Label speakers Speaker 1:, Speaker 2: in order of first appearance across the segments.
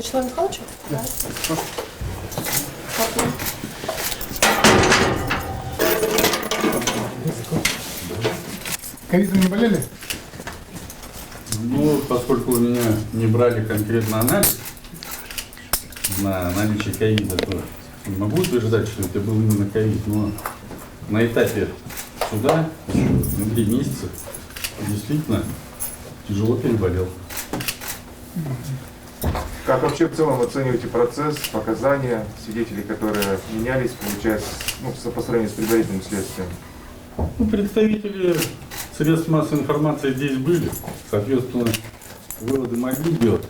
Speaker 1: Вячеславу Михайловичу? Да.
Speaker 2: Ковидом не болели?
Speaker 3: Ну, поскольку у меня не брали конкретно анализ на наличие ковида, то не могу утверждать, что это был именно ковид, но на этапе суда, на 3 месяца, действительно тяжело переболел.
Speaker 4: Как вообще в целом оцениваете процесс, показания свидетелей, которые менялись, получается, по сравнению с предварительным следствием?
Speaker 3: Ну, представители средств массовой информации здесь были, соответственно, выводы могли делать,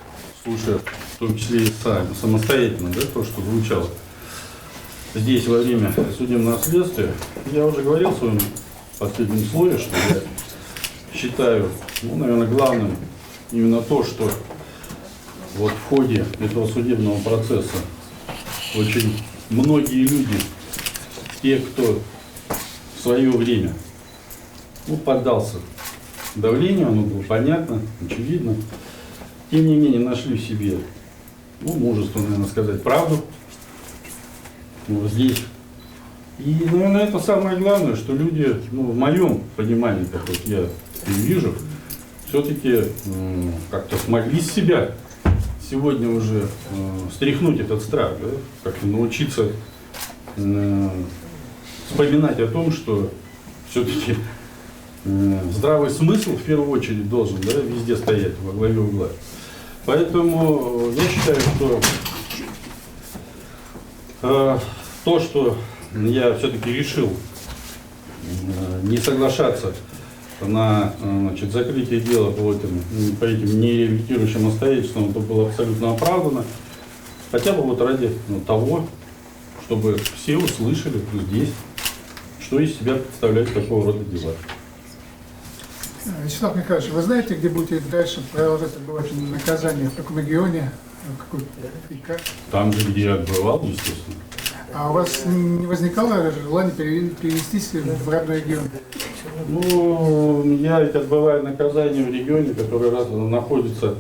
Speaker 3: слушая в том числе и самостоятельно, да, то, что звучало здесь во время судебного следствия. Я уже говорил в своем последнем слове, что я считаю, наверное, главным именно то, что вот в ходе этого судебного процесса очень многие люди, те, кто в свое время поддался давлению, оно было понятно, очевидно, тем не менее нашли в себе мужество, наверное, сказать правду здесь. И, наверное, это самое главное, что люди, в моем понимании, как вот я вижу, все-таки как-то смогли с себя сегодня уже стряхнуть этот страх, да? Как-то научиться вспоминать о том, что все-таки здравый смысл в первую очередь должен, да, везде стоять во главе угла. Поэтому я считаю, что то, что я все-таки решил не соглашаться на закрытие дела по этим нереабилитирующим обстоятельствам, это было абсолютно оправдано. Хотя бы вот ради того, чтобы все услышали здесь, что из себя представляют такого рода дела.
Speaker 2: Вячеслав Михайлович, вы знаете, где будете дальше продолжать отбывать наказание, в каком регионе, и как?
Speaker 3: Там же, где я отбывал, естественно.
Speaker 2: А у вас не возникало желание перевестись в родной регион?
Speaker 3: Я ведь отбываю наказание в регионе, который находится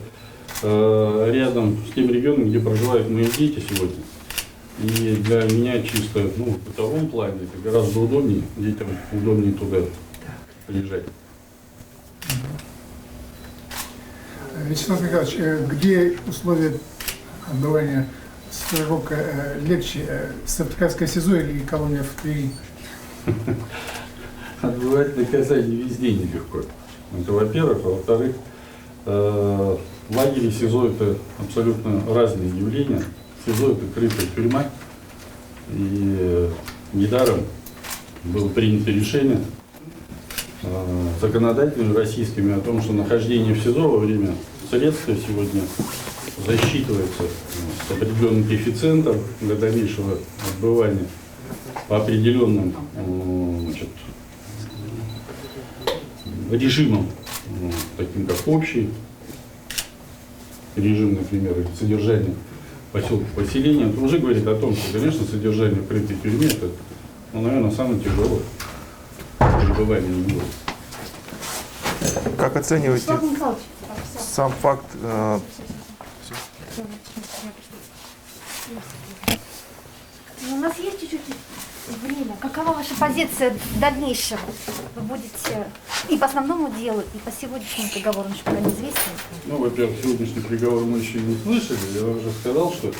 Speaker 3: рядом с тем регионом, где проживают мои дети сегодня. И для меня чисто в бытовом плане это гораздо удобнее, детям удобнее туда приезжать.
Speaker 2: Вячеслав Михайлович, где условия отбывания срока легче, Сыктывкарское СИЗО или колония в Твери?
Speaker 3: Отбывать наказание везде нелегко. Это во-первых. А во-вторых, лагерь и СИЗО это абсолютно разные явления. СИЗО это крытая тюрьма. И недаром было принято решение законодателями российскими о том, что нахождение в СИЗО во время следствия сегодня засчитывается с определенным коэффициентом для дальнейшего отбывания по определенным режимам, таким как общий режим, например, или содержание поселка поселения. Это уже говорит о том, что, конечно, содержание в крытой тюрьме это, наверное, самое тяжелое пребывание в него.
Speaker 4: Как оцениваете сам факт?
Speaker 5: У нас есть чуть-чуть время. Какова ваша позиция в дальнейшем? Вы будете и по основному делу, и по сегодняшнему приговору, что пока неизвестно?
Speaker 3: Во-первых, сегодняшний приговор мы еще не слышали. Я уже сказал, что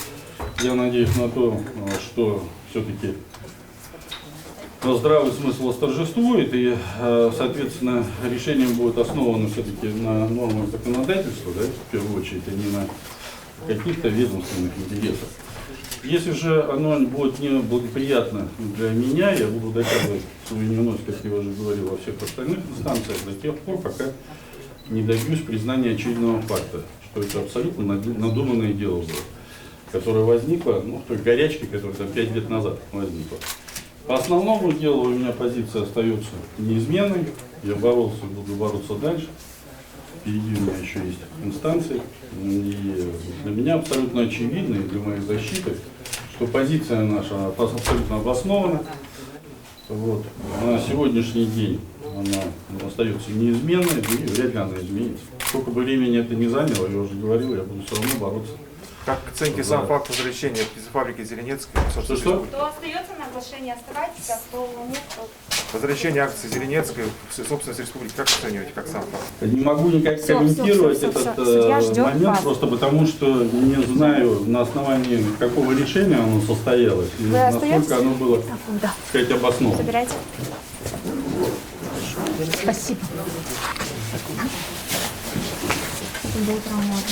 Speaker 3: я надеюсь на то, что все-таки здравый смысл восторжествует, и, соответственно, решение будет основано все-таки на нормах законодательства, да, в первую очередь, а не на каких-то ведомственных интересах. Если же оно будет неблагоприятно для меня, я буду доказывать свою невиновность, как я уже говорил, во всех остальных инстанциях до тех пор, пока не добьюсь признания очевидного факта, что это абсолютно надуманное дело было, которое возникло в той горячке, которая 5 лет назад возникла. По основному делу у меня позиция остается неизменной. Я боролся и буду бороться дальше. Впереди у меня еще есть инстанции. И для меня абсолютно очевидно, и для моей защиты, что позиция наша абсолютно обоснована. На сегодняшний день она остается неизменной, и вряд ли она изменится. Сколько бы времени это ни заняло, я уже говорил, я буду все равно бороться
Speaker 4: Как оцените сам факт возвращения птицефабрики Зеленецкой?
Speaker 3: Что?
Speaker 5: Кто остается на оглашении, оставайтесь, а кто нет, то...
Speaker 4: Возвращение акции Зеленецкой в собственность республики, как оцениваете, как сам факт?
Speaker 3: Не могу никак
Speaker 5: Всё,
Speaker 3: комментировать
Speaker 5: всё,
Speaker 3: этот
Speaker 5: судья ждёт
Speaker 3: момент,
Speaker 5: вас.
Speaker 3: просто потому что не знаю, на основании какого решения оно состоялось, и
Speaker 5: Вы
Speaker 3: насколько
Speaker 5: остаетесь?
Speaker 3: оно было,
Speaker 5: Да.
Speaker 3: так сказать, обосновано.
Speaker 5: Собирайте. Спасибо. Это было прям модно.